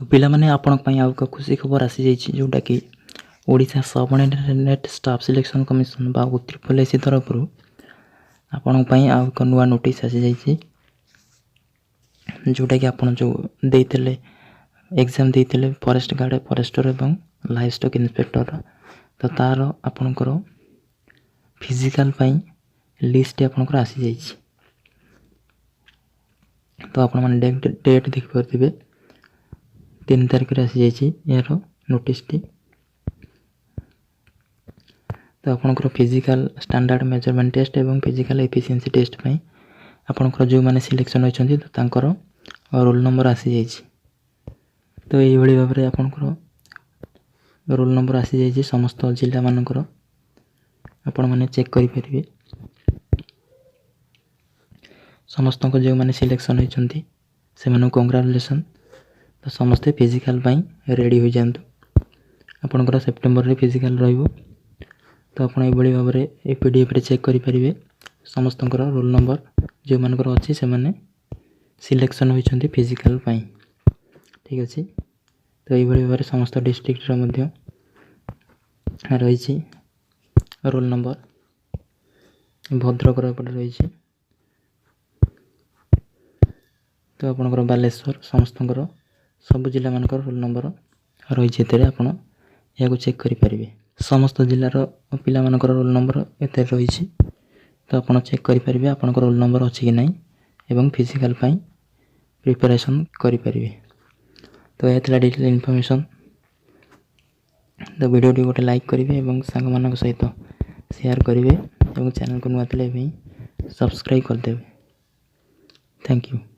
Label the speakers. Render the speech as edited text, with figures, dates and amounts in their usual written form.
Speaker 1: ପିଲାମାନେ ଆପଣଙ୍କ ପାଇଁ ଆଉ ଏକ ଖୁସି ଖବର ଆସିଯାଇଛି, ଯେଉଁଟାକି Odisha subordinate staff selection commission ବା UTRPSC ତରଫରୁ ଆପଣଙ୍କ ପାଇଁ ଆଉ ଏକ ନୂଆ ନୋଟିସ୍ ଆସିଯାଇଛି, ଯେଉଁଟାକି ଆପଣ ଯେଉଁ ଦେଇଥିଲେ ଏକ୍ଜାମ୍ ଦେଇଥିଲେ ଫରେଷ୍ଟ ଗାର୍ଡ଼, ଫରେଷ୍ଟର ଏବଂ ଲାଇଭ୍ ଷ୍ଟକ୍ ଇନ୍ସପେକ୍ଟର, ତ ତା'ର ଆପଣଙ୍କର ଫିଜିକାଲ୍ ପାଇଁ ଲିଷ୍ଟ ଆପଣଙ୍କର ଆସିଯାଇଛି। ତ ଆପଣମାନେ ଡେଟ୍ ଦେଖିପାରୁଥିବେ 3 ତାରିଖରେ ଆସିଯାଇଛି ଏହାର ନୋଟିସ୍ଟି। ତ ଆପଣଙ୍କର ଫିଜିକାଲ୍ ଷ୍ଟାଣ୍ଡାର୍ଡ଼ ମେଜରମେଣ୍ଟ ଟେଷ୍ଟ ଏବଂ ଫିଜିକାଲ୍ ଏଫିସିଏନ୍ସି ଟେଷ୍ଟ ପାଇଁ ଆପଣଙ୍କର ଯେଉଁମାନେ ସିଲେକ୍ସନ୍ ହୋଇଛନ୍ତି ତ ତାଙ୍କର ରୋଲ୍ ନମ୍ବର ଆସିଯାଇଛି। ତ ଏଇଭଳି ଭାବରେ ଆପଣଙ୍କର ରୋଲ୍ ନମ୍ବର ଆସିଯାଇଛି ସମସ୍ତ ଜିଲ୍ଲାମାନଙ୍କର, ଆପଣମାନେ ଚେକ୍ କରିପାରିବେ। ସମସ୍ତଙ୍କ ଯେଉଁମାନେ ସିଲେକ୍ସନ୍ ହୋଇଛନ୍ତି ସେମାନଙ୍କୁ କଂଗ୍ରାଚୁଲେସନ୍। ତ ସମସ୍ତେ ଫିଜିକାଲ୍ ପାଇଁ ରେଡ଼ି ହୋଇଯାଆନ୍ତୁ। ଆପଣଙ୍କର ସେପ୍ଟେମ୍ବରରେ ଫିଜିକାଲ୍ ରହିବ। ତ ଆପଣ ଏଇଭଳି ଭାବରେ ଏ PDFରେ ଚେକ୍ କରିପାରିବେ ସମସ୍ତଙ୍କର ରୋଲ୍ ନମ୍ବର ଯେଉଁମାନଙ୍କର ଅଛି, ସେମାନେ ସିଲେକ୍ସନ୍ ହୋଇଛନ୍ତି ଫିଜିକାଲ୍ ପାଇଁ। ଠିକ୍ ଅଛି। ତ ଏଇଭଳି ଭାବରେ ସମସ୍ତ ଡିଷ୍ଟ୍ରିକ୍ଟର ମଧ୍ୟ ରହିଛି ରୋଲ୍ ନମ୍ବର। ଭଦ୍ରକର ଏପଟେ ରହିଛି। ତ ଆପଣଙ୍କର ବାଲେଶ୍ୱର, ସମସ୍ତଙ୍କର ସବୁ ଜିଲ୍ଲାମାନଙ୍କର ରୋଲ୍ ନମ୍ବର ରହିଛି ଏଥିରେ, ଆପଣ ଏହାକୁ ଚେକ୍ କରିପାରିବେ। ସମସ୍ତ ଜିଲ୍ଲାର ପିଲାମାନଙ୍କର ରୋଲ୍ ନମ୍ବର ଏଥିରେ ରହିଛି। ତ ଆପଣ ଚେକ୍ କରିପାରିବେ ଆପଣଙ୍କ ରୋଲ୍ ନମ୍ବର ଅଛି କି ନାହିଁ ଏବଂ ଫିଜିକାଲ୍ ପାଇଁ ପ୍ରିପାରେସନ୍ କରିପାରିବେ। ତ ଏହା ଥିଲା ଡିଟେଲ୍ ଇନଫର୍ମେସନ୍। ତ ଭିଡ଼ିଓଟି ଗୋଟେ ଲାଇକ୍ କରିବେ ଏବଂ ସାଙ୍ଗମାନଙ୍କ ସହିତ ସେୟାର କରିବେ ଏବଂ ଚ୍ୟାନେଲକୁ ନୂଆ ଥିଲେ ଏବେ ସବସ୍କ୍ରାଇବ୍ କରିଦେବେ। Thank you.